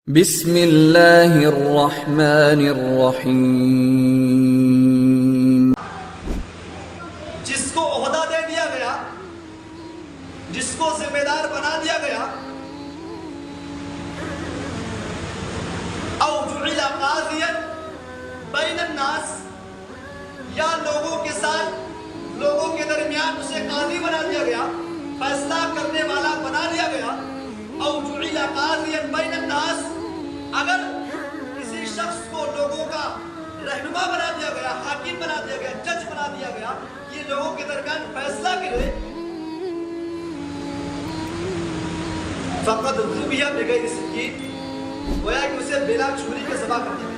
بسم اللہ الرحمن الرحیم۔ جس کو عہدہ دے دیا گیا، جس کو ذمہ دار بنا دیا گیا، او جعل قاضیا بین الناس، یا لوگوں کے ساتھ، لوگوں کے درمیان اسے قاضی بنا دیا گیا، فیصلہ کرنے والا بنا دیا گیا، او جعل قاضیا بین الناس، اگر کسی شخص کو لوگوں کا رہنما بنا دیا گیا، حاکم بنا دیا گیا، جج بنا دیا گیا، یہ لوگوں کے درمیان فیصلہ کرے، فقد ذبح بغیر سکین، گویا کہ اسے بلا چھری کے ذبح کر دیا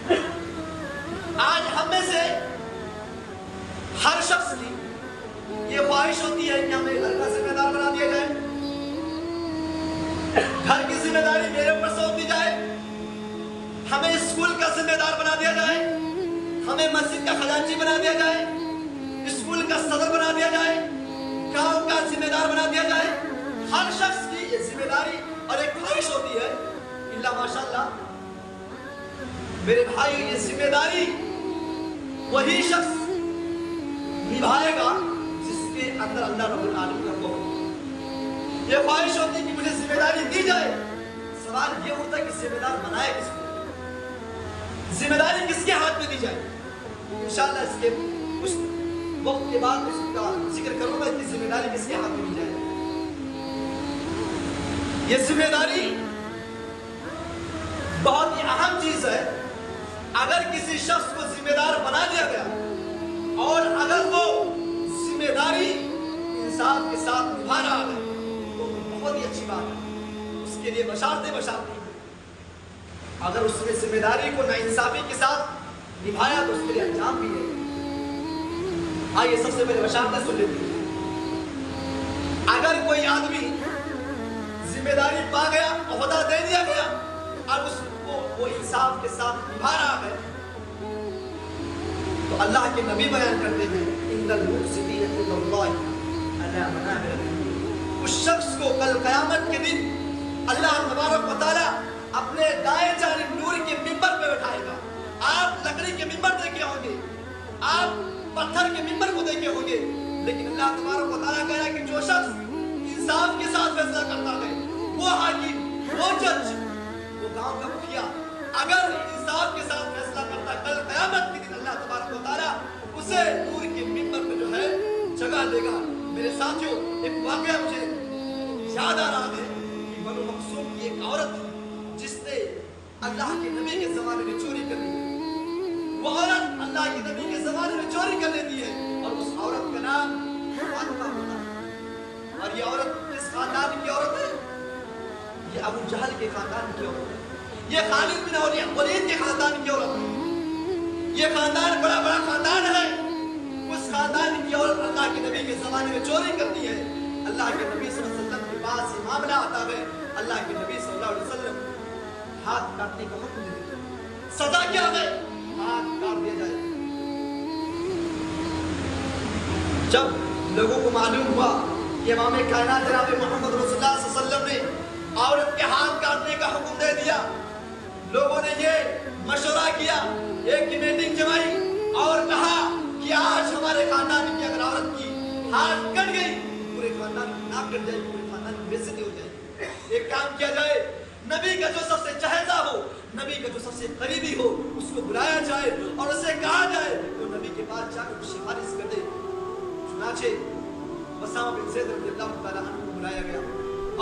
گیا۔ آج ہم میں سے ہر شخص کی یہ خواہش ہوتی ہے کہ ہمیں گھر کا ذمہ دار بنا دیا جائے، گھر کی ذمہ داری میرے اوپر سونپ دی جائے، ہمیں اسکول کا ذمہ دار بنا دیا جائے، ہمیں مسجد کا خزانچی بنا دیا جائے، اسکول کا صدر بنا دیا جائے، گاؤں کا ذمہ دار بنا دیا جائے۔ ہر شخص کی یہ ذمہ داری اور ایک خواہش ہوتی ہے، اللہ ماشاءاللہ میرے بھائی، یہ ذمہ داری وہی شخص نبھائے گا جس کے اندر اللہ رب العالمین کا خوف۔ یہ خواہش ہوتی ہے کہ مجھے ذمہ داری دی جائے، سوال یہ ہوتا ہے کہ ذمہ دار بنائے کس کو، ذمہ داری کس کے ہاتھ میں دی جائے۔ انشاءاللہ اس کے کچھ وقت کے بعد اس کا ذکر کروں گا کہ ذمہ داری کس کے ہاتھ میں دی جائے۔ یہ ذمہ داری بہت ہی اہم چیز ہے۔ اگر کسی شخص کو ذمہ دار بنا دیا گیا اور اگر وہ ذمہ داری انصاف کے ساتھ نبھا رہا ہے تو بہت ہی اچھی بات ہے، اس کے لیے بشارتیں بشارتیں۔ اگر اس نے ذمہ داری کو ناانصافی کے ساتھ نبھایا تو اس کے لیے انجام بھی ہے۔ آئیے سب سے پہلے بشارتیں سن لیتے ہیں۔ اگر کوئی آدمی ذمہ داری پا گیا، عہدہ دے دیا گیا اور اس کو وہ انصاف کے ساتھ نبھا رہا ہے تو اللہ کے نبی بیان کرتے ہیں ان المفسدین عند اللہ علی منابر، اس شخص کو کل قیامت کے دن اللہ تبارک و تعالی اپنے دائیں جانب نور کے منبر پہ بٹھائے گا۔ آپ لکڑی کے منبر دیکھے ہوں گے، آپ پتھر کے منبر کو دیکھے ہوں گے، لیکن اللہ تبارک و تعالی کہہ رہا ہے کہ جو شخص انصاف کے ساتھ فیصلہ کرتا ہے، وہ حاکم، وہ جج، وہ گاؤں کا مکھیا، اگر انصاف کے ساتھ فیصلہ کرتا ہے، کل قیامت کے دن اللہ تبارک و تعالی اسے نور کے منبر پہ جو ہے جگہ دے گا۔ میرے ساتھیوں، ایک واقعہ مجھے یاد آ رہا ہے کہ بنو مخزوم کی ایک عورت تھی جس نے اللہ کے نبی کے زمانے میں چوری کر لی ہے۔ وہ عورت اللہ کے نبی کے زمانے میں چوری کر لیتی ہے اور اس عورت کا نام فاطمہ ہوتا ہے۔ اور یہ عورت کس خاندان کی عورت ہے؟ یہ ابو جہل کے خاندان کی عورت ہے، یہ خالد بن ولید کے خاندان کی عورت ہے۔ یہ خاندان بڑا بڑا خاندان ہے۔ اس خاندان کی عورت اللہ کے نبی کے زمانے میں چوری کرتی ہے۔ اللہ کے نبی صلی اللہ علیہ وسلم کے پاس یہ معاملہ آتا ہے، اللہ کے نبی صلی اللہ علیہ وسلم ہاتھ کاٹنے کا حکم دے دیتے ہیں۔ سزا کیا ہے؟ ہاتھ کاٹ دیا جائے۔ جب لوگوں کو معلوم ہوا کہ امام کائنات جناب محمد رسول اللہ صلی اللہ علیہ وسلم نے عورت کے ہاتھ کاٹنے کا حکم دے دیا، لوگوں نے یہ مشورہ کیا، ایک میٹنگ جمائی اور کہا کہ آج ہمارے خاندان کی اگر عورت کی ہاتھ کٹ گئی، پورے خاندان کی ناک کٹ جائے گی، پورے خاندان کی بےعزتی ہو جائے گی۔ ایک کام کیا جائے، نبی کا جو سب سے چہیتا ہو، نبی کا جو سب سے قریبی ہو، اس کو بلایا جائے اور اسے کہا جائے تو نبی کے پاس جا کر سفارش کر دے۔ چنانچہ اسامہ بن زید رضی اللہ تعالیٰ عنہ کو بلایا گیا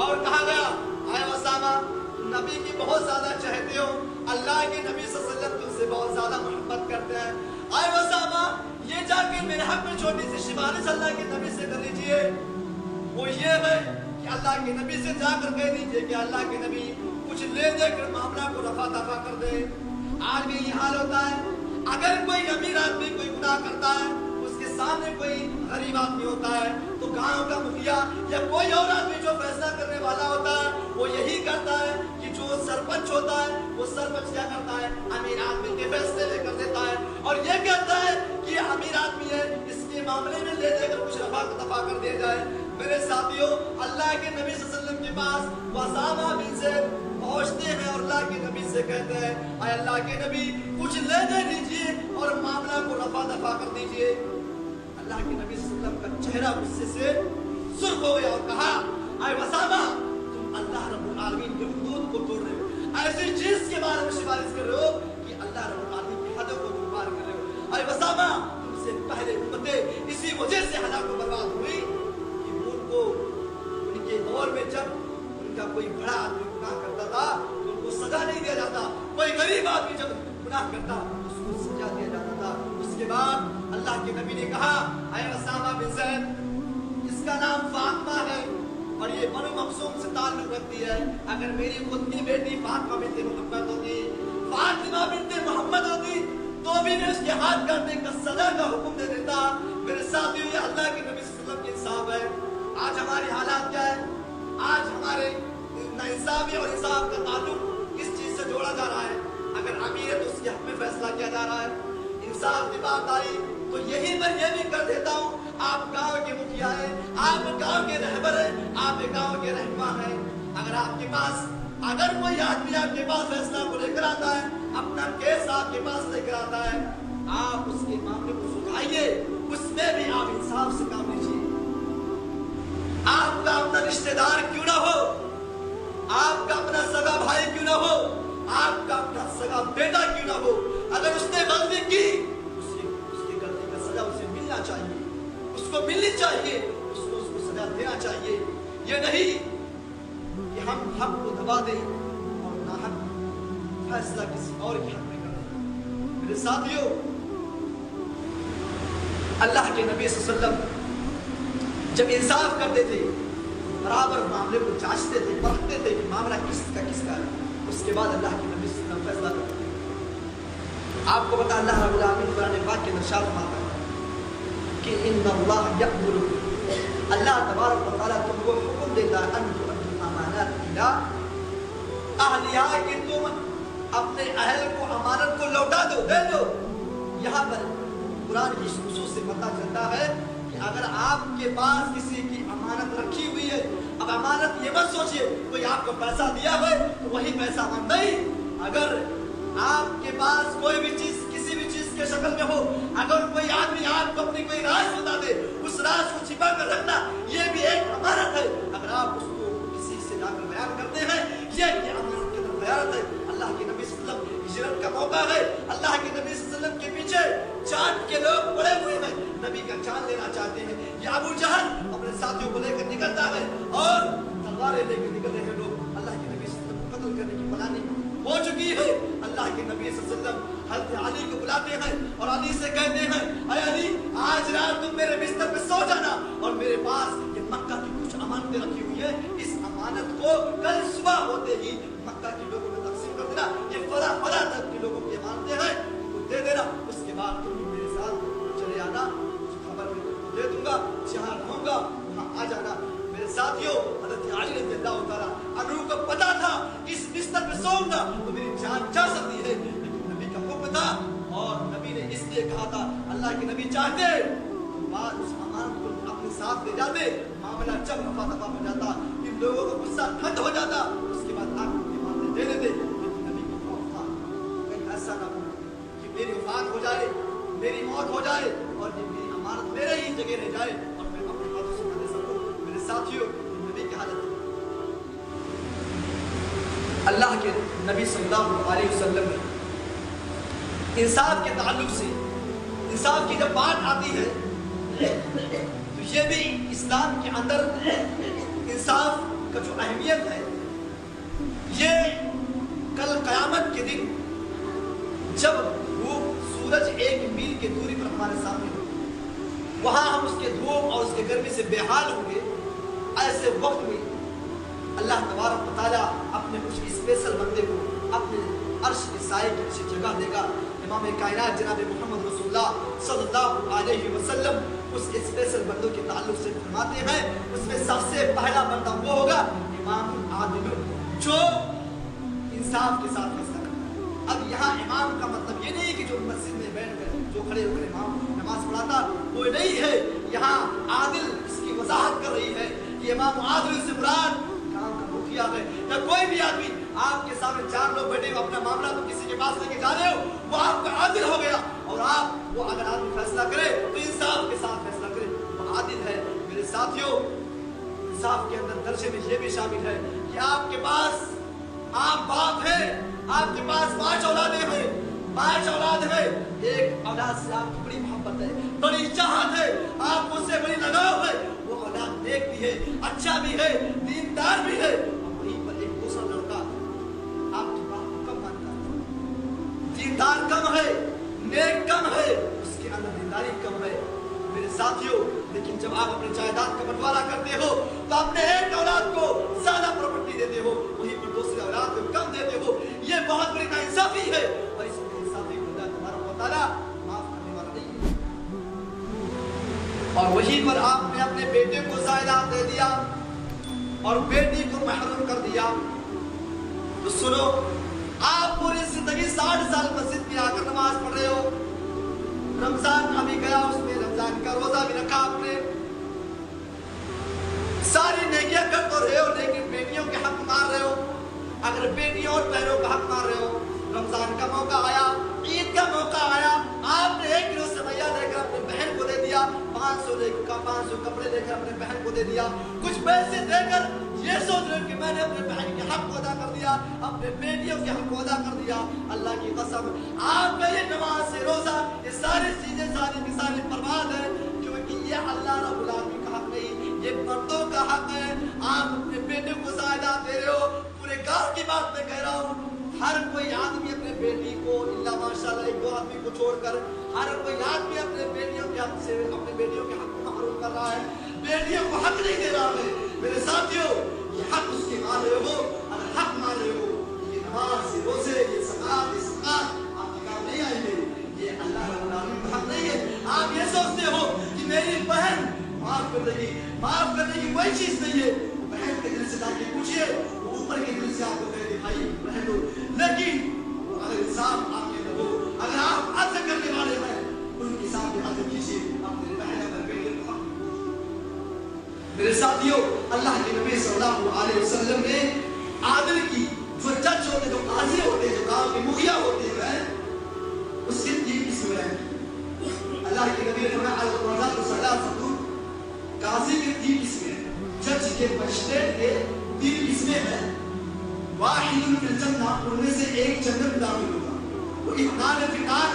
اور کہا گیا، اے اسامہ، نبی کی بہت زیادہ چہتے ہو، اللہ کے نبی صلی اللہ علیہ وسلم تم سے بہت زیادہ محبت کرتے ہیں، اے اسامہ یہ جا کے میرے حق میں چھوٹی سی سفارش اللہ کے نبی سے کر لیجئے۔ وہ یہ ہے کہ اللہ کے نبی سے جا کر کہہ دیجئے کہ اللہ کے نبی کچھ لے دے کر معاملہ کو رفع دفع کر دے۔ آج بھی یہ حال ہوتا ہے، اگر کوئی امیر آدمی کوئی گناہ کرتا ہے، اس کے سامنے کوئی غریب آدمی ہوتا ہے تو گاؤں کا مکھیا یا کوئی اور آدمی جو فیصلہ کرنے والا ہوتا ہے وہ یہی کرتا ہے کہ جو سرپنچ ہوتا ہے وہ سرپنچ کیا کرتا ہے، امیر آدمی کے فیصلے لے کر دیتا ہے اور یہ کہتا ہے کہ یہ امیر آدمی ہے، اس کے معاملے میں لے دے کر کچھ رفع دفع کر دیا جائے۔ میرے ساتھیوں، اللہ کے نبی صلی اللہ علیہ وسلم کے پاس اسامہ بن زید پہنچتے ہیں से कहते हैं, आए अल्लाह के नबी कुछ लेने दीजिए और मामला को रफा दफा कर दीजिए। अल्लाह के नबी सल्लल्लाहु अलैहि वसल्लम का चेहरा गुस्से से सुर्ख हो गया और कहा, आए वसामा, तुम अल्लाह रब्बुल आलमीन के हुदूद को तोड़ रहे हो, ऐसी चीज के बारे में सिफारिश कर रहे हो कि अल्लाह रब्बुल आलमीन की हदों को तुम पार कर रहे हो। आए वसामा, तुमसे पहले उम्मतें इसी वजह से हलाक व बर्बाद हुई कि उनको उनके दौर में जब उनका कोई बड़ा आदमी गुनाह करता था तो उनको सजा नहीं दिया जाता, कोई गरीब आदमी जब गुनाह करता उसको सजा दिया जाता था। उसके बाद अल्लाह के नबी ने कहा, आए उसामा बिन ज़ैद, इसका नाम फातिमा है और ये बनु मखसूम से ताल्लुक रखती है। अगर मेरी खुद की बेटी फातिमा बिनते मोहम्मद होती, फातिमा बिनते मोहम्मद होती, तो भी मैं उसके हाथ काटने का सजा का हुक्म दे देता। मेरे साथियों, ये अल्लाह के नबी सल्लल्लाहु अलैहि वसल्लम की इंसाफ है। आज हमारी हालात क्या है? आज हमारे नाइंसाफी और इंसाफ का ताल्लुक किस चीज से जोड़ा जा रहा है? अगर अमीर है तो उसके हक में फैसला किया जा रहा है। इंसाफ की बात आई तो यही मैं ये भी कर देता हूँ, आप गांव के मुखिया हैं, आप गांव के रहबर हैं, आप गांव के रहनुमा हैं। अगर आपके पास अगर कोई आदमी आपके पास फैसला को लेकर आता है, अपना केस आपके पास लेकर आता है, आप उसके मामले को सुलझाइए, उसमें भी आप इंसाफ से काम लीजिए। आपका अपना रिश्तेदार क्यों ना हो, आपका अपना सगा भाई क्यों ना हो, आपका अपना सगा बेटा क्यों ना हो, अगर उसने गलती की उसकी गलती का सजा उसे मिलना चाहिए, उसको मिलनी चाहिए, उसको सजा देना चाहिए। ये नहीं कि हम हक को दबा दें और नाहक फैसला किसी और के हक में करें। मेरे साथियों, अल्लाह के नबी सल्लल्लाहु अलैहि वसल्लम जब इंसाफ करते थे, बराबर मामले को जांचते थे, परखते थे कि मामला किसका है, उसके बाद अल्लाह के नबी सल्लल्लाहु अलैहि वसल्लम फैसला करते थे। आपको पता अल्लाह रब्बुल आलमीन कुरान पाक के इरशाद फरमाता है कि इन्नल्लाह यअमुरु, अल्लाह तबारक व तआला तुमको हुक्म देता है, अन तुअद्दुल अमानात इला अहलिहा, कि तुम अपने अहल को अमानत को लौटा दो, दे दो। यहाँ पर कुरान की ख़ुसूस से पता चलता है कि अगर आपके पास किसी की अमानत रखी हुई है, अब अमानत ये मत सोचिए कोई आपको पैसा दिया है तो वही पैसा अमान नहीं। अगर आपके पास कोई भी चीज किसी भी चीज के शक्ल में हो, अगर कोई आदमी आपको अपनी कोई राज बता दे, उस राज को छिपा कर रखना ये भी एक अमानत है। अगर आप उसको किसी से जाकर बयान करते हैं, ये अमानत के अंदर बयान है। अल्लाह के नबी सल्लल्लाहु अलैहि वसल्लम हिजरत का मौका है, अल्लाह के नबी सल्लल्लाहु अलैहि वसल्लम के पीछे चांद के लोग पड़े हुए हैं, नबी का चांद लेना चाहते हैं। ये अबू जहल अपने साथियों को लेकर निकलता है और तलवारें लेकर निकल रहे हैं लोग, अल्लाह के नबी सल्लल्लाहु अलैहि वसल्लम को कत्ल करने की प्लानिंग हो चुकी है। अल्लाह के नबी सल्लल्लाहु अलैहि वसल्लम हज़रत अली को बुलाते हैं और अली से कहते हैं, अरे अली, आज रात तुम मेरे बिस्तर पे सो जाना और मेरे पास ये मक्का की कुछ अमानतें रखी हुई है, इस अमानत को कल सुबह होते ही मक्का के लोगों में तकसीम कर देना। ये फला तक के लोगों की अमानतें हैं, उनको दे देना। उसके बाद तुम मेरे साथ चले आना, खबर में तुमको दे दूंगा, जहाँ रहूंगा वहाँ आ जाना। मेरे साथियों, हज़रत अली रज़ियल्लाहु तआला अन्हु को पता था इस बिस्तर पे सोऊंगा तो मेरी जान जा सकती है, लेकिन नबी का हुक्म था और नबी ने इसलिए कहा था, अल्लाह के नबी चाहते तो बाद उस अमानत को अपने साथ ले जाते, मामला जब रफा दफा हो जाता, इन लोगों का गुस्सा ठंड हो जाता, उसके बाद आप उनकी मामले दे देते। लेकिन नबी को खौफ था कहीं ऐसा ना हो कि मेरी वफात हो जाए, मेरी मौत हो जाए और ये मेरी अमानत मेरे ही जगह रह जाए और मैं अपने हाथों से न दे सकूं। मेरे साथियों, नबी की हालत अल्लाह के नबी सल्लल्लाहु अलैहि वसल्लम ने इंसाफ के ताल्लुक से, इंसाफ की जब बात आती है तो ये भी इस्लाम के अंदर इंसाफ का जो अहमियत है, ये कल क़यामत के दिन जब वो सूरज एक मील की दूरी पर हमारे सामने हो, वहां हम उसके धूप और उसके गर्मी से बेहाल होंगे। ऐसे वक्त में अल्लाह तबारक व तआला अपने कुछ स्पेशल बंदे को अपने अर्श के साए की नीचे जगह देगा। इमाम कायनात जनाब मोहम्मद रसूलुल्लाह सल्लल्लाहु अलैहि वसल्लम उस स्पेशल बंदों के ताल्लुक से फरमाते हैं, उसमें सबसे पहला बंदा वो होगा इमाम आदिल, जो इंसाफ के साथ फैसला करता है। अब यहाँ इमाम का मतलब ये नहीं कि जो मस्जिद में बैठ कर जो खड़े होकर इमाम नमाज पढ़ाता वो नहीं है। यहाँ आदिल इसकी वजाहत कर रही है कि इमाम आदिल से मुराद गांव का मुखिया है या कोई भी आदमी آپ کے سامنے 4 لوگ بیٹھے ہو, اپنا معاملہ تو کسی کے پاس لے کے جا رہے ہو, وہ آپ کا عادل ہو گیا, اور آپ وہ اگر آدمی فیصلہ کرے تو انصاف کے ساتھ فیصلہ کرے, وہ عادل ہے. میرے ساتھیوں, انصاف کے اندر درجے میں یہ بھی شامل ہے کہ آپ کے پاس, آپ باپ ہیں, آپ کے پاس 5 اولادیں ہیں, 5 اولاد ہے, ایک اولاد سے آپ کی بڑی محبت ہے, بڑی چاہت ہے, آپ اس سے بڑی لگاؤ ہے, وہ اولاد نیک بھی ہے, اچھا بھی ہے, دیندار بھی ہے, اور وہیں پر ایک دوسرا لڑکا آپ کی بات کو کم مانتا ہے, دیندار کم ہے, نیک کم ہے, اس کے اندر دینداری کم ہے. میرے ساتھیوں, لیکن جب آپ اپنے جائیداد کا بنٹوارا کرتے ہو تو اپنے ایک اولاد کو زیادہ پراپرٹی دیتے ہو, وہیں پر دوسرے اولاد کو کم دیتے ہو, یہ بہت بڑی ناانصافی ہے, اور اس ناانصافی کو اللہ تبارک و تعالیٰ معاف کرنے والا نہیں ہے. اور وہیں پر آپ نے اپنے بیٹے کو جائیداد دے دیا اور بیٹی کو محروم کر دیا. تو سنو, آپ پوری زندگی 60 سال مسجد میں آ کر نماز پڑھ رہے ہو, رمضان ابھی گیا, اس میں رمضان کا روزہ بھی رکھا آپ نے, ساری نیکیاں کر تو رہے ہو, لیکن بیٹیوں کے حق مار رہے ہو. اگر بیٹیوں اور بہنوں کا حق مار رہے ہو, رمضان کا موقع آیا, عید کا موقع آیا, آپ نے 1 کلو سویا لے کر اپنی بہن کو دے دیا, 500 کپڑے لے کر اپنے بہن کو دے دیا, کچھ پیسے دے کر یہ سوچ رہے کہ میں نے اپنے بہن کے حق کو ادا کر دیا, اپنے بیٹیوں کے حق کو ادا کر دیا. اللہ کی قسم, آپ کا یہ نماز سے روزہ, یہ ساری چیزیں ساری مثالیں برباد ہیں, کیونکہ یہ اللہ رب العالمین کا حق نہیں, یہ مردوں کا حق ہے. آپ اپنے بیٹے کو جائیداد دے رہے ہو, پورے گاؤں کی بات میں کہہ رہا ہوں, ہر کوئی آدمی اپنے بیٹی کو, اللہ ماشاءاللہ 1-2 آدمی کو چھوڑ کر ہر کوئی آدمی اپنے بیٹیوں کے حق سے, اپنے بیٹیوں کے حق کو محروم کر رہا ہے, بیٹیوں کو حق نہیں دے رہا ہے. میرے ساتھیوں, یہ حق اس کے مان رہے ہو, اور حق مان رہے ہو, یہ نماز, یہ روزے, یہ زکات, یہ صدقات آپ کے کام نہیں آئیں گے, یہ اللہ رب العالمین کا حق نہیں ہے. آپ یہ سوچتے ہو کہ میری بہن معاف کر دے گی, معاف کرنے کی کوئی چیز نہیں ہے. بہن کے دل سے جا کے پوچھئے, وہ اوپر کے دل سے آپ کو کہے بھائی رہ دو, لیکن اگر انصاف آپ کے اندر ہو, اگر آپ عدل کرنے والے ہیں, ان کے سامنے عدل کیجیے, اپنے بہن اپنے بیٹے کو. میرے ساتھیوں, اللہ کے نبی صلی اللہ علیہ وسلم نے عادل کی, جو جج ہوتے, جو قاضی ہوتے, جو گاؤں کے مخیا ہوتے ہیں, اس کے 3 قسمیں ہیں. اللہ کے نبی نے فرمایا القضاۃ ثلاثۃ, قاضی کے 3 قسمیں ہیں, جج کے, مجسٹریٹ کے 3 قسمیں ہیں. واحد فی الجنہ, ان میں سے ایک جنت میں داخل ہوگا, وہ اثنان فی النار,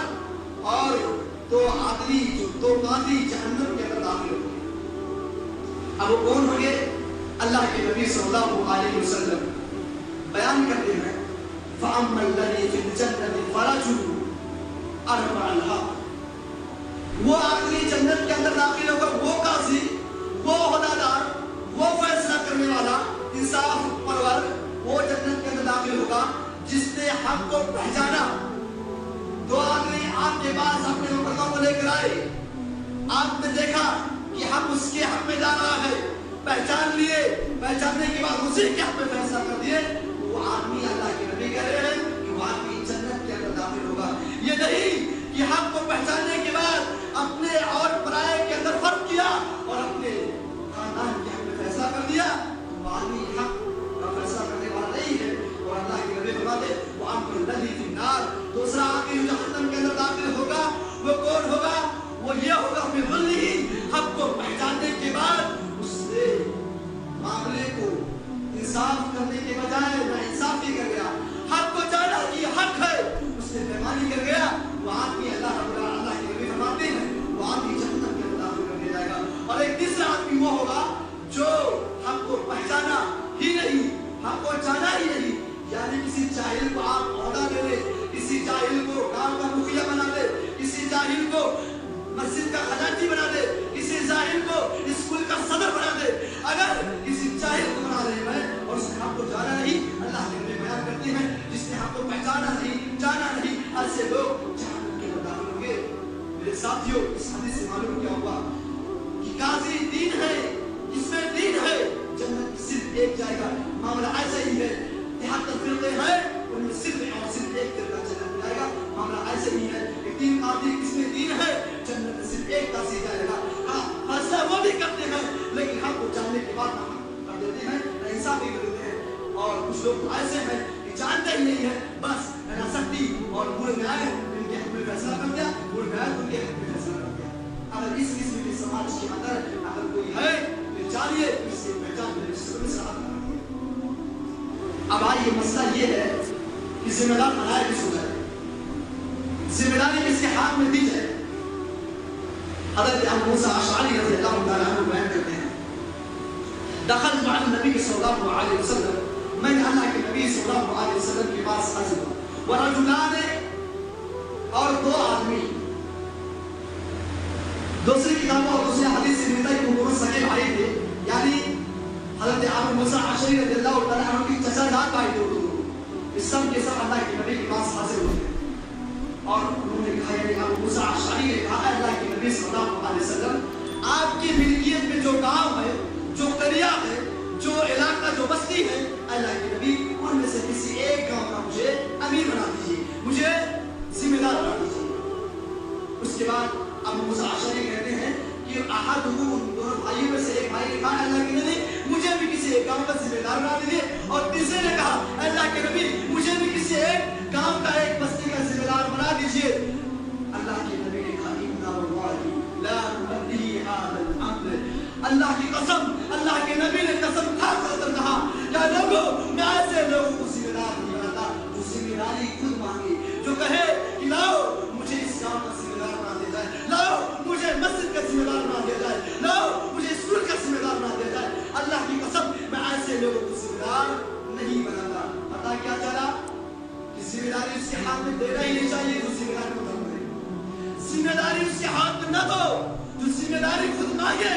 اور 2 عادلی, جو 2 قاضی جہنم کے اندر داخل ہوگے. اب وہ کون ہوں گے؟ اللہ کے نبی صلی اللہ علیہ وسلم بیان کرتے ہیں, فَأَمَّا الَّذِي فِي الْجَنَّةِ فَرَجُهُ أَرْبَعَ الْحَقِّ, وہ عادلی جنت کے اندر داخل ہوگا, وہ قاضی, وہ عدالت, وہ فیصلہ کرنے والا, انصاف پرور, وہ جنت کے اندر داخل ہوگا جس نے حق کو پہچانا. 2 آدمی آپ کے پاس اپنے مقدموں کو لے کر آئے, آپ نے دیکھا کہ حق اس کے حق میں جا رہا ہے, پہچان لیے, پہچاننے کے بعد اسی کے حق میں فیصلہ کر دیے, وہ آدمی, اللہ کے نبی کہہ رہے ہیں کہ وہ آدمی جنت کے اندر داخل ہوگا. یہ نہیں کہ حق کو پہچاننے کے بعد اپنے اور پرائے کے اندر فرق کیا اور اپنے خاندان کے حق میں فیصلہ کر دیا, وہ آدمی حق کا فیصلہ کرنے والا نہیں ہے. اور اللہ کے نبی فرماتے وَأَمَّا الَّذِي فِي النَّارِ, دوسرا آدمی جو جہنم کے اندر داخل ہوگا, وہ کون ہوگا؟ وہ یہ ہوگا بِظُلْمِهِ, حق کو پہچاننے کے بعد اس نے معاملے کو انصاف کرنے کے بجائے ناانصافی کر گیا, حق کو جانا کہ حق ہے, اس نے بےمانی کر گیا, وہ آدمی اللہ رب العالمین, اللہ کے نبی فرماتے ہیں وہ آدمی جہنم کے اندر داخل کر دیا جائے گا. اور ایک تیسرا آدمی وہ ہوگا جو حق کو پہچانا ہی نہیں, حق کو جانا ہی نہیں, یعنی کسی جاہل کو آپ عہدہ دے دے, کسی جاہل کو گاؤں کا مخیا بنا دے, کسی جاہل کو مسجد کا خزانچی بنا دے, کسی جاہل کو اسکول کا صدر بنا دے. اگر کسی جاہل کو بنا رہے ہیں اور اس نے حق کو جانا نہیں, اللہ کے نبی بیان کرتے ہیں جس نے حق کو پہچانا نہیں, جانا نہیں, ایسے لوگ جہنم کے اندر داخل ہوں گے. میرے ساتھیوں, اس حدیث سے معلوم کیا ہوا کہ قاضی دین ہے, اس میں دین ہے, جنت صرف ایک جائے گا. معاملہ ایسا ہی ہے, 73 فرقے ہیں, ان میں صرف اور صرف ایک فرقہ جنت میں جائے گا. معاملہ ایسا ہی ہے, 3 قاضی اس میں دین ہے, جنت میں صرف ایک قاضی جائے گا. ہاں, فیصلہ وہ بھی کرتے ہیں, لیکن حق کو جاننے کے بعد کر دیتے ہیں, انصافی کر دیتے ہیں. اور کچھ لوگ ایسے ہیں کہ ही नहीं है, बस शक्ति और मूल न्याय इनके हक में फैसला कर दिया, मूल न्याय उनके हक में फैसला कर दिया। अगर इस किस्म के समाज के अंदर अगर कोई है तो जानिए इसकी पहचान अब आइए मसला ये है कि जिम्मेदार बनाया किसको जाए, जिम्मेदारी किसके हाथ में दी जाए। हज़रत अबू मूसा अशअरी रज़ियल्लाहु तआला अन्हु बयान करते हैं, दखल मअ नबी सल्लल्लाहु अलैहि वसल्लम, मैं अल्लाह के नबी सल्लल्लाहु अलैहि वसल्लम के पास हाजिर हुआ, व रजुलान और दो आदमी। दूसरी किताबों और दूसरे हदीस से मिलता है कि वो सगे भाई थे, यानी हज़रत अबू मूसा अशअरी रज़ियल्लाहु तआला अन्हु की चचाजाद भाई थे। इस सब के सब अल्लाह के नबी के पास हाजिर हुए और उन्होंने कहा, यानी अबू मूसा अशअरी ने कहा, अल्लाह के नबी सल्लल्लाहु अलैहि वसल्लम, आपकी मिल्कियत में जो गांव है, जो करिया है, जो इलाका, जो बस्ती है, अल्लाह के नबी उनमें से किसी एक गांव का मुझे अमीर बना दीजिए, मुझे जिम्मेदार बना दीजिए। उसके बाद अबू मूसा अशअरी कहते हैं कि अहदुहुम, दोनों भाइयों में से एक भाई ने कहा, अल्लाह के नबी मुझे भी किसी एक गांव का जिम्मेदार बना दीजिए, और तीसरे ने कहा, अल्लाह के नबी मुझे भी किसी एक गांव का, एक बस्ती का जिम्मेदार बना दीजिए। अल्लाह के नबी ने कहा, इन्ना वल्लाहि ला नुबद्दी हादल अम्र, अल्लाह की कसम, अल्लाह के नबी ने कसम खाकर कहा, क्या लोगों मैं ऐसे लोगों को जिम्मेदार नहीं बनाता जो जिम्मेदारी खुद मांगे, जो कहे कि लाओ मुझे इस गांव का जिम्मेदार बना दिया जाए, लाओ मुझे मस्जिद का जिम्मेदार बना दिया जाए, लाओ मुझे स्कूल का जिम्मेदार बना दिया जाए। अल्लाह की कसम मैं ऐसे लोगों को जिम्मेदार नहीं बनाता। पता क्या चला कि जिम्मेदारी उसके हाथ में देना ही नहीं चाहिए जो जिम्मेदारी को कम करे, जिम्मेदारी उसके हाथ में न दो जो जिम्मेदारी खुद मांगे,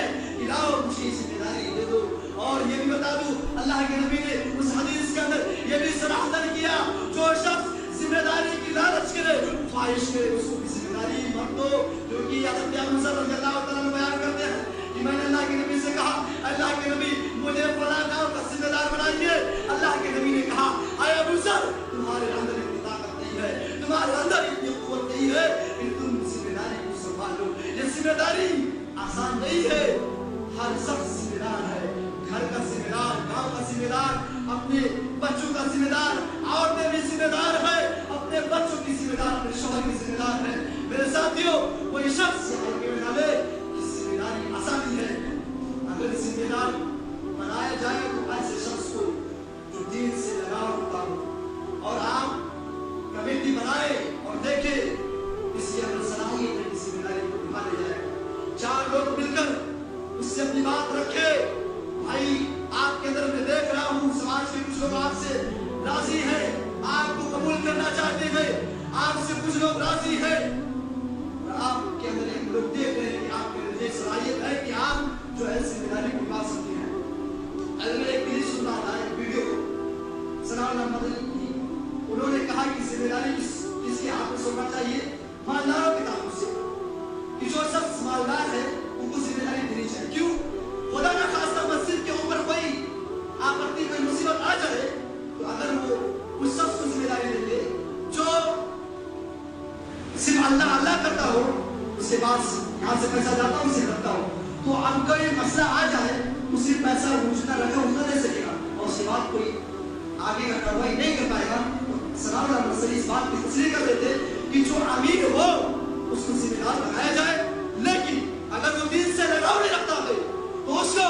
लाओ मुझे जिम्मेदारी दे दो। और ये भी बता दूं, अल्लाह के नबी ने उस हदीस के अंदर ये भी सराहतन किया, जो शख्स जिम्मेदारी की लालच करे, ख्वाहिश करे, उसको भी जिम्मेदारी मत दो। क्योंकि हज़रत अबू मूसा रज़ियल्लाहु तआला अन्हु बयान करते हैं कि मैंने अल्लाह के नबी से कहा, अल्लाह के नबी मुझे फलां गांव का जिम्मेदार बनाइए। अल्लाह के नबी ने कहा, अय अबू मूसा तुम्हारे अंदर इतनी ताकत नहीं है, तुम्हारे अंदर इतनी कुव्वत नहीं है कि तुम जिम्मेदारी को संभालो। ये जिम्मेदारी आसान नहीं है, हर शख्स जिम्मेदार है, घर का जिम्मेदार, गांव का जिम्मेदार, अपने बच्चों का जिम्मेदार, औरतें भी जिम्मेदार है, अपने बच्चों की जिम्मेदार, अपने शौहर की जिम्मेदार है। मेरे साथियों, कोई शख्स ये डाले कि जिम्मेदारी आसानी है, अगर जिम्मेदार बनाया जाए तो ऐसे शख्स को जो दीन से लगाव रखता हो, और आप कमेटी बनाए और देखे इसकी अगर सलाहियत है कि जिम्मेदारी को निभा ले जाए, चार लोग मिलकर उससे अपनी बात रखे, भाई आपके अंदर मैं देख रहा हूँ समाज के कुछ लोग आपसे राजी हैं, आपको कबूल करना चाहते हैं, आपसे कुछ लोग राजी हैं, और आपके अंदर एक लोग देख रहे हैं कि आपके अंदर एक सलाहियत है कि आप जो है जिम्मेदारी को निभा सकते हैं। अगर मैं एक चीज सुन रहा था, एक वीडियो सनाउल्लाह मदनी की, उन्होंने कहा कि जिम्मेदारी किसके हाथ में सौंपना चाहिए, मालदारों के हाथों से, कि जो शख्स मालदार है उनको जिम्मेदारी देनी चाहिए। क्यों? खुदा ना खास्ता मस्जिद के ऊपर कोई आपत्ति, कोई मुसीबत आ जाए तो अगर वो उस शख्स को जिम्मेदारी दे दे जो सिर्फ अल्लाह अल्लाह करता हो, उसके पास यहाँ से पैसा जाता हो, उसे करता हो, तो अब कोई मसला आ जाए तो सिर्फ पैसा जितना रखा उतना दे सकेगा, और उसके बाद कोई आगे का कार्रवाई नहीं कर पाएगा। सलाउल्लाह मसली इस बात की तस्लीह कर देते कि जो अमीर हो उसको जिम्मेदार बनाया जाए, लेकिन अगर वो दीन से लगाव नहीं रखता है तो उसको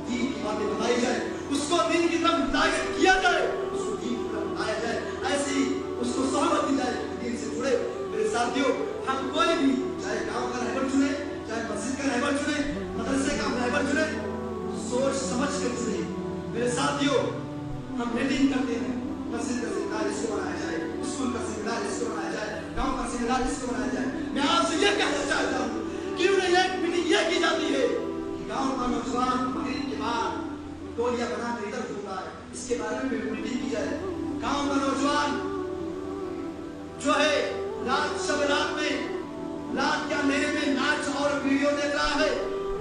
दीन की बातें बताई जाए, उसको दीन की तरफ हिदायत किया जाए, उसको दीन की तरफ लाया जाए, ऐसे ही उसको सोहबत दी जाए, दीन से जुड़े। मेरे साथियों, हम कोई भी चाहे गांव का रहबर चुने, चाहे मस्जिद का रहबर चुने, मदरसे का रहबर चुने, सोच समझ कर चुने। मेरे साथियों, हम मीटिंग करते हैं, मस्जिद का जिम्मेदार इसको बनाया जाए, स्कूल का जिम्मेदार इसको बनाया जाए, गांव का जिम्मेदार इसको बनाया जाए। मैं आपसे ये कहना चाहता हूँ, क्यों नहीं एक मीटिंग ये की जाती है कि गांव का नौजवान मगरिब के बाद टोलियां बनाकर इधर घूम रहा है, इसके बारे में मीटिंग की जाए। गांव का नौजवान जो है शब रात में, रात के अंधेरे में नाच और वीडियो देख रहा है,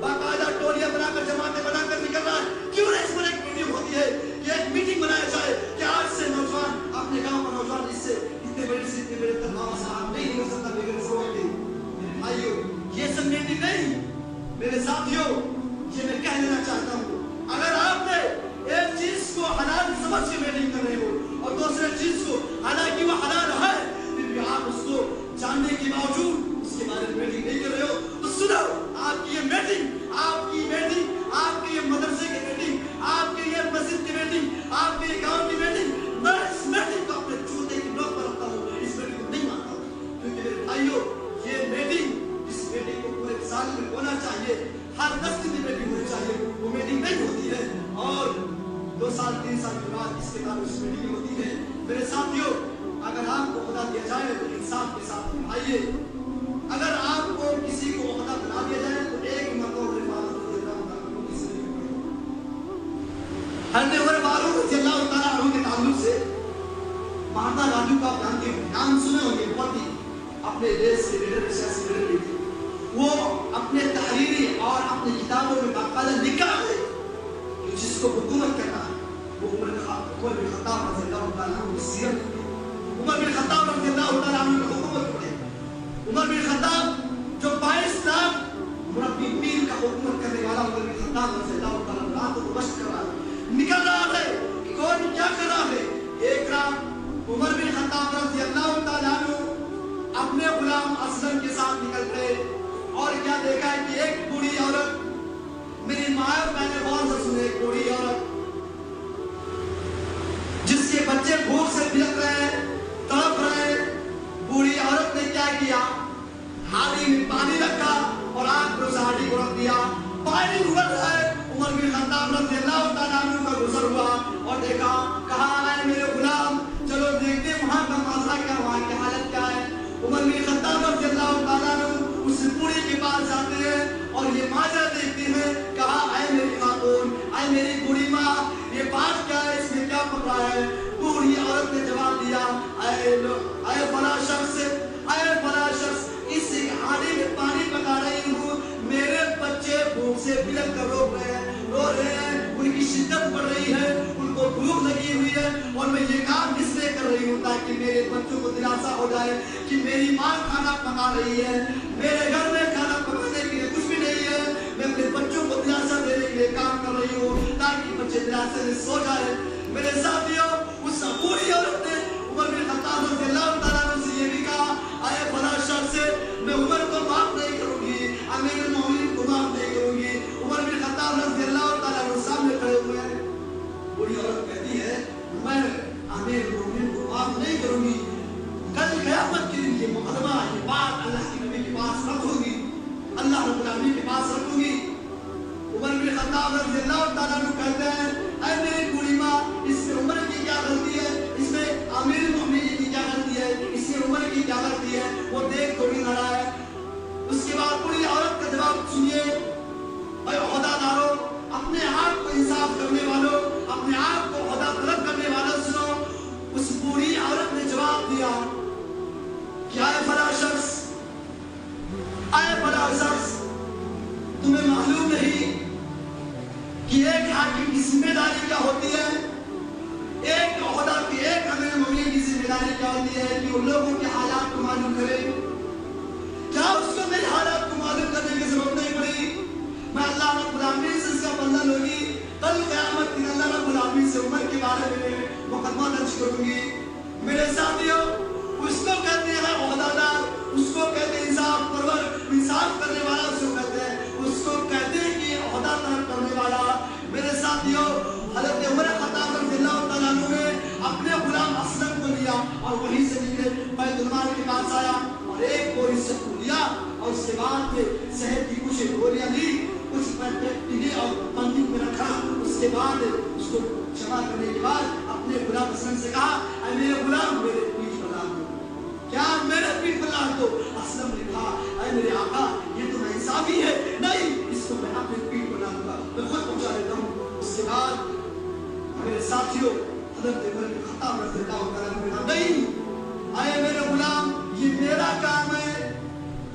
बाकायदा टोलियां बनाकर, जमातें बनाकर निकल रहा है, क्यों नहीं इस पर एक मीटिंग होती है कि एक मीटिंग बनाया जाए कि आज से नौजवान, अपने गांव का नौजवान इससे इतने बड़े तनाव से आप नहीं निकल सकता बगैर सोए थे। मेरे भाइयों, ये सब मीटिंग नहीं। मेरे साथियों, ये मैं कह देना चाहता हूँ, अगर आपने एक चीज को हलाल समझ के मीटिंग कर रहे हो और दूसरे चीज को साथियों, अगर आपको ओहदा दिया जाए तो इंसाफ के साथ निभाइए। अगर आपको किसी को ओहदा बना दिया जाए तो एक मरतबा हज़रत उमर फारूक रज़ियल्लाहु तआला अन्हु के ताल्लुक से महात्मा गांधी का आप जानते हैं, नाम सुने होंगे, बहुत ही अपने देश के लीडर, सियासी लीडर भी थे। वो अपने तहरीरी और अपनी किताबों में बाकायदा लिखा है कि जिसको हुकूमत करना है वो उमर बिन खत्ताब रज़ियल्लाहु तआला अन्हु की सीरत है। उमर बिन खत्ताब रज़ियल्लाहु तआला अन्हु की हुकूमत पढ़े। उमर बिन खत्ताब जो 22 लाख मुरब्बी मील का हुकूमत करने वाला उमर बिन खत्ताब रज़ियल्लाहु तआला अन्हु रात को बश कर रहा है, निकल रहा है कि कौन क्या कर रहा है। एक रात उमर बिन खत्ताब रज़ियल्लाहु तआला अन्हु अपने गुलाम असलम के साथ निकल गए और क्या देखा है कि एक बूढ़ी औरत, मेरी माँ मैंने बहुत से सुने, एक बूढ़ी औरत जिसके बच्चे भूख से बिलख रहे हैं, तड़प रहे हैं। बूढ़ी औरत ने क्या किया, हांडी में पानी रखा और आग पर उस हांडी को रख दिया। पानी उबल रहा है, उमर बिन खत्ताब रज़ियल्लाहु तआला अन्हु का गुजर हुआ और देखा, कहा है मेरे गुलाम, चलो देखते हैं वहां का माजरा क्या, वहां की हालत क्या है। उमर बिन खत्ताब रज़ियल्लाहु तआला अन्हु उस बूढ़ी के पास जाते हैं और ये माजरा देखते हैं। कहा, ऐ मेरी खातून, ऐ मेरी बूढ़ी माँ, ये बात क्या है, इसमें क्या पकड़ा है। बूढ़ी औरत ने जवाब दिया, ऐ फला शख्स, इस हांडी में पानी पका रही हूँ, मेरे बच्चे भूख से बिलख कर रो रहे हैं, उनकी शिद्दत बढ़ रही है, उनको भूख लगी हुई है और मैं ये काम इसलिए कर रही हूँ ताकि मेरे बच्चों को दिलासा हो जाए कि मेरी माँ खाना पका रही है, मेरे घर में खाना पकाने के लिए कुछ भी नहीं है, मैं अपने बच्चों को दिलासा देने के लिए काम कर रही हूँ ताकि बच्चे दिलासे में सो जाए। मेरे साथियों, उस बूढ़ी औरत ने उमर बिन खत्ताब रज़ियल्लाहु तआला अन्हु से ये भी कहा, आए फला शख्स, मैं उमर को माफ नहीं करूंगी, अमीरुल मोमिनीन को माफ नहीं करूंगी। उमर बिन खत्ताब रज़ियल्लाहु तआला अन्हु सामने खड़े हुए हैं। बूढ़ी औरत कहती है, मैं अमीरुल मोमिनीन को माफ नहीं करूंगी, कल क़यामत के दिन ये मुकदमा, ये बात अल्लाह के नबी के पास रखूंगी, अल्लाह रब्बुल आलमीन के पास रखूंगी। उमर बिन खत्ताब रज़ियल्लाहु तआला अन्हु कहते हैं, ऐ मेरी बूढ़ी माँ, इसमें उमर की क्या गलती है, इसमें अमीरुल मोमिनीन की क्या गलती है, इसमें उमर की क्या गलती है, वो देख थोड़ी ना रहा है। उसके बाद बूढ़ी औरत का जवाब सुनिए, ऐ ओहदादारों, अपने आप को इंसाफ करने वालों, अपने आप को ओहदा तलब करने वालों, सुनो। उस बूढ़ी औरत ने जवाब दिया, क्या है फला शख्स, तुम्हें मालूम नहीं कि एक हाकिम की जिम्मेदारी क्या होती है, एक ओहदा की, एक अमीरुल मोमिनीन की जिम्मेदारी क्या होती है कि उन लोगों के हालात को मालूम करे। क्या उसको मेरे हालात को मालूम करने की जरूरत नहीं पड़ी? मैं अल्लाह रब्बुल आलमीन से इसका बदला लूंगी, कल क़यामत के दिन अल्लाह रब्बुल आलमीन से उमर के बारे में मुकदमा दर्ज करूंगी। मेरे साथियों, उसको कहते हैं ओहदादार, उसको कहते हैं इंसाफ परवर, इंसाफ करने वाला उसको कहते हैं, उसको कहते हैं कि ओहदा तलब करने वाला। मेरे साथियों, हज़रत उमर खत्ताब रज़ियल्लाहु तआला अन्हु ने अपने गुलाम असलम को लिया और वहीं से निकले बैतुल माल के पास आया और एक बोरी से लिया और उसके बाद में शहद की कुछ गोलियां ली, कुछ पीली और पन्नी में रखा। उसके बाद उसको क्षमा करने के बाद अपने गुलाम असलम से कहा, ऐ मेरे गुलाम, मेरे पीठ पर लाद दो। क्या मेरे पीठ पर लाद दो? असलम ने कहा, ऐ मेरे आका, ये तो नाइंसाफी है, नहीं, इसको मैं अपने पीठ पर लादूंगा, मैं खुद पहुंचा देता हूँ। उसके बाद मेरे साथियों, हज़रत उमर बिन खत्ताब रज़ियल्लाहु तआला अन्हु ने कहा, नहीं, आए मेरे गुलाम, ये मेरा काम है,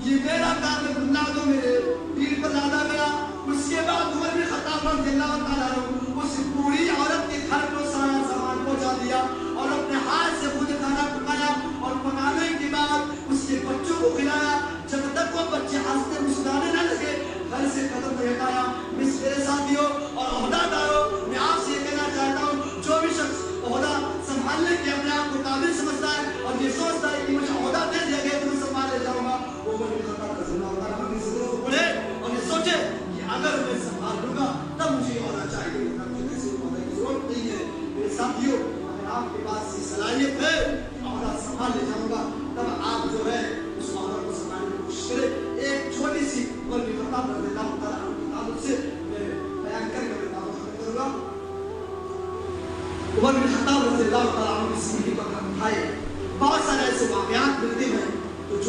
ये मेरा काम है, तुम लादो, मेरे पीठ पर लादा गया। उसके बाद उमर बिन खत्ताब रज़ियल्लाहु तआला अन्हु उस बूढ़ी औरत के घर को सारा सामान पहुंचा दिया और अपने हाथ से खुद खाना पकाया और पकाने के बाद उसके बच्चों को खिलाया। जब तक वो बच्चे हंसते मुस्कुराने न लगे, घर से कदम नहीं हटाया। मेरे साथियों और ओहदादारों, मैं आपसे ये कहना चाहता हूँ, जो भी शख्स ओहदा संभालने के अपने आप को काबिल समझता है और ये सोचता है कि मुझे ओहदा दे दिया गया तो मैं संभाल ले जाऊंगा, वो उमर बिन खत्ताब रज़ियल्लाहु तआला अन्हु की ज़रूरत को पड़े और ये सोचे कि अगर मैं संभाल लूंगा तब मुझे ओहदा चाहिए, मुझे किसी ओहदा की जरूरत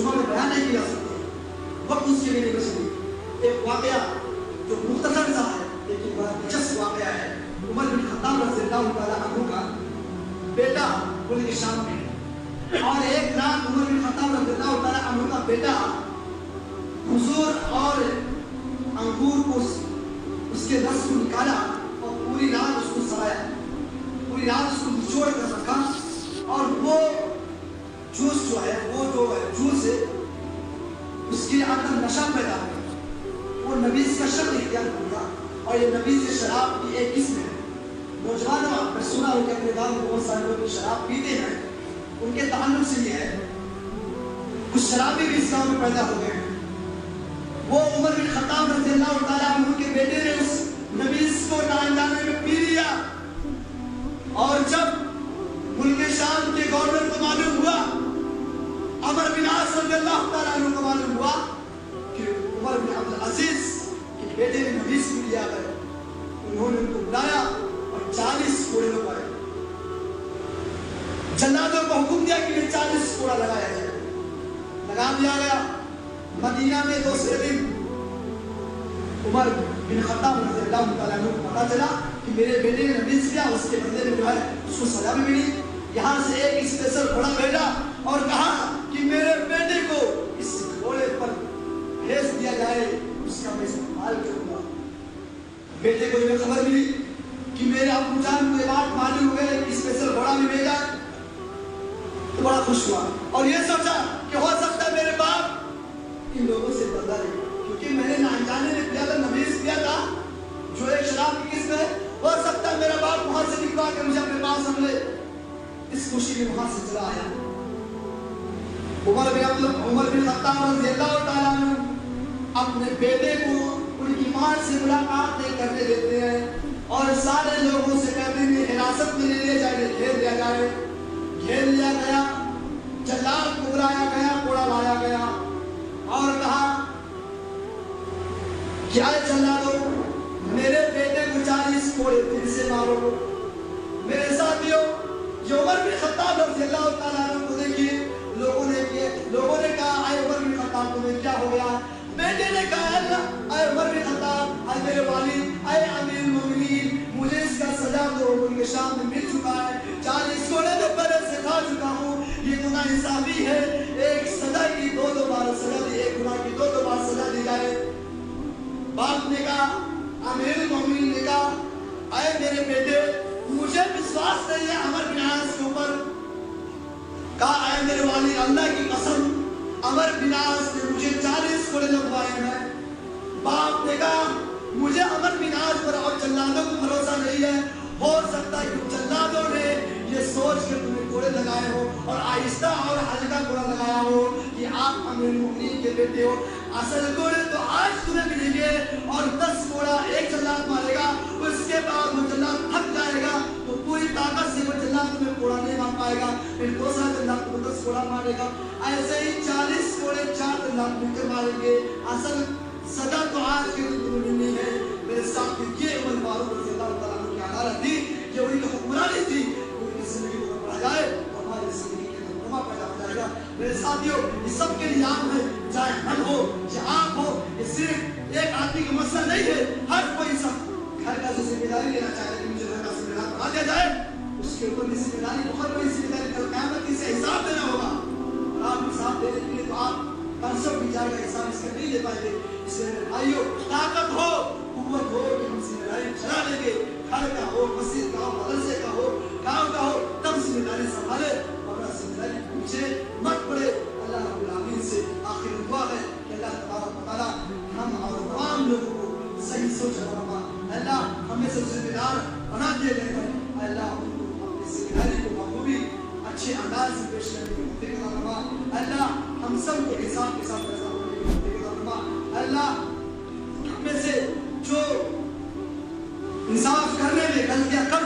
جمعہ میں بیان نہیں کیا سکتے, وقت اس کے لیے نہیں بچتی. ایک واقعہ جو مختصر سا ہے لیکن بڑا دلچسپ واقعہ ہے. عمر بن خطاب رضی اللہ تعالیٰ عنہ کا بیٹا ملک شام میں ہے, اور ایک رات عمر بن خطاب رضی اللہ تعالیٰ عنہ کا بیٹا کھجور اور انگور کو اس کے رس کو نکالا اور پوری رات اس کو سڑایا, پوری رات اس کو نچوڑ کر رکھا, اور وہ جوس جو ہے وہ جو جوس ہے اس کے اندر نشہ پیدا ہو گیا. وہ نبیذ کا شکل اختیار کیا, اور یہ نبیذ شراب کی ایک قسم ہے. نوجوانوں آپ نے سنا ہو کہ اپنے گاؤں میں بہت سارے لوگ شراب پیتے ہیں, ان کے تعلق سے یہ ہے کچھ شرابی بھی اس گاؤں میں پیدا ہو گئے ہیں. وہ عمر بن خطاب رضی اللہ تعالیٰ عنہ کے بیٹے نے اس نبیذ کو ناانجانے میں پی لیا, اور جب ملک شام کے گورنر کو معلوم ہوا, عمر بن عاص رضی اللہ تعالیٰ عنہ کو معلوم ہوا کہ عمر بن عبد العزیز کے بیٹے نے نبیذ پی لیا ہے, انہوں نے ان کو بلایا اور 40 کوڑے لگائے. جلادوں کو حکم دیا کہ 40 کوڑا لگایا جائے. لگا دیا گیا. مدینہ میں دوسرے دن عمر بن خطاب رضی اللہ تعالیٰ عنہ کو پتا چلا کہ میرے بیٹے نے نبیذ کیا, اس کے بدلے میں جو ہے اس کو سزا بھی ملی. یہاں سے ایک اسپیشل گھوڑا بھیجا اور کہا کہ میرے بیٹے کو اس گھوڑے پر بھیج دیا جائے, اس کا میں استعمال کروں گا. بیٹے کو یہ خبر ملی کہ میرے ابو جان کو یہ بات معلوم ہو گئی, اسپیشل گھوڑا بھی بھیجا, تو بڑا خوش ہوا اور یہ سوچا کہ ہو سکتا ہے میرے باپ ان لوگوں سے بدلا لے, کیونکہ میں نے ناانجانے میں پیا تھا, نبیذ پیا تھا جو ایک شراب کی قسم ہے, ہو سکتا ہے میرا باپ وہاں سے نکلا کے مجھے اپنے پاس ہم لے. اس خوشی میں وہاں سے چلا آیا. عمر بن خطاب رضی اللہ تعالیٰ عنہ اپنے بیٹے کو ان کی ماں سے ملاقات نہیں کرنے دیتے ہیں, اور سارے لوگوں سے کہتے ہیں حراست میں لے لیا جائے, گھیر لیا جائے. گھیر لیا گیا, جلاد کو بلایا گیا, کوڑا لایا گیا اور کہا کیا جلادو میرے بیٹے کو 40 کوڑے پھر سے مارو. میرے ساتھیوں, یہ عمر بن خطاب رضی اللہ تعالیٰ عنہ کو دیکھیے, لوگوں نے کہا اے عمر بن خطاب تمہیں کیا ہو گیا. بیٹے نے کہا اللہ اے عمر بن خطاب, اے میرے والد, اے امیر المومنین, مجھے اس کا سزا دو, ملک شام میں مل چکا ہے, 40 کوڑے میں پہلے سے کھا چکا ہوں, یہ گناہ انصافی ہے, ایک سزا کی دو بار سزا دی, ایک گناہ کی دو بار سزا دی جائے. باپ نے کہا, امیر المومنین نے کہا اے میرے بیٹے مجھے وشواس نہیں ہے عمر بن عاص کے اوپر. کہا اے میرے والد اللہ کی قسم عمر بن عاص نے مجھے 40 کوڑے لگوائے ہیں. باپ نے کہا مجھے عمر بن عاص پر اور جلادوں کو بھروسہ نہیں ہے, ہو سکتا ہے کہ جلادوں نے یہ سوچ کر تمہیں کوڑے لگائے ہو اور آہستہ اور ہلکا کوڑا لگایا ہو کہ آپ امیر المومنین کے بیٹے ہو. اصل کوڑے تو آج تمہیں ملیں گے, اور 10 کوڑا ایک جلاد مارے گا, اس کے بعد وہ جلاد تھک جائے گا تو پوری طاقت سے وہ جلاد تمہیں کوڑا نہیں مار پائے گا, پھر دوسرا جلاد تمہیں 10 کوڑا مارے گا. ایسے ہی 40 کوڑے 4 جلاد مل کر ماریں گے. اصل سزا تو آج کے دن تمہیں ملنی ہے. میرے ساتھ یہ عمر فاروق رضی اللہ تعالیٰ عنہ کی عدالت تھی, یہ انہی کی حکمرانی تھی. ان کی زندگی کو بڑھا جائے تو ہماری زندگی کے اندر نما پیدا ہو جائے گا. میرے ساتھیوں, یہ سب کے لیے عام ہے, چاہے ہم ہو یا آپ ہو, یہ صرف ایک آدمی کا مسئلہ نہیں ہے. ہر کوئی سب گھر کا جو ذمہ داری لینا چاہے کہ مجھے گھر کا ذمہ دار بنا دیا جائے, اس کے اوپر بھی ذمہ داری, بہت بڑی ذمہ داری, کل قیامت کی سے حساب دینا ہوگا. اور آپ حساب دینے کے لیے تو آپ تنسب بھی جائے گا, حساب اس کا نہیں دے پائیں گے. اس لیے بھائیو, طاقت ہو, قوت ہو کہ ہم ذمہ داری چلا لیں گے. گھر کا ہو, مسجد کا ہو, مدرسے کا ہو, گاؤں کا ہو, تب ذمہ داری سنبھالے اور ذمہ داری پیچھے مت پڑے. اللہ رب العالمین سے آخر دعا ہے کہ اللہ تبارک و تعالیٰ ہم اور تمام لوگوں کو صحیح سوچ رکھا, اللہ ہمیں سب ذمہ دار بنا دیا گئے ہیں. اللہ ہم کو اپنی ذمہ داری کو بخوبی اچھے انداز سے پیش کرنے کی توفیق عطا فرما. اللہ ہم سب کو حساب کے ساتھ فیصلہ کرنے کی توفیق عطا فرما. اللہ ہم میں سے جو انصاف کرنے میں غلطیاں کر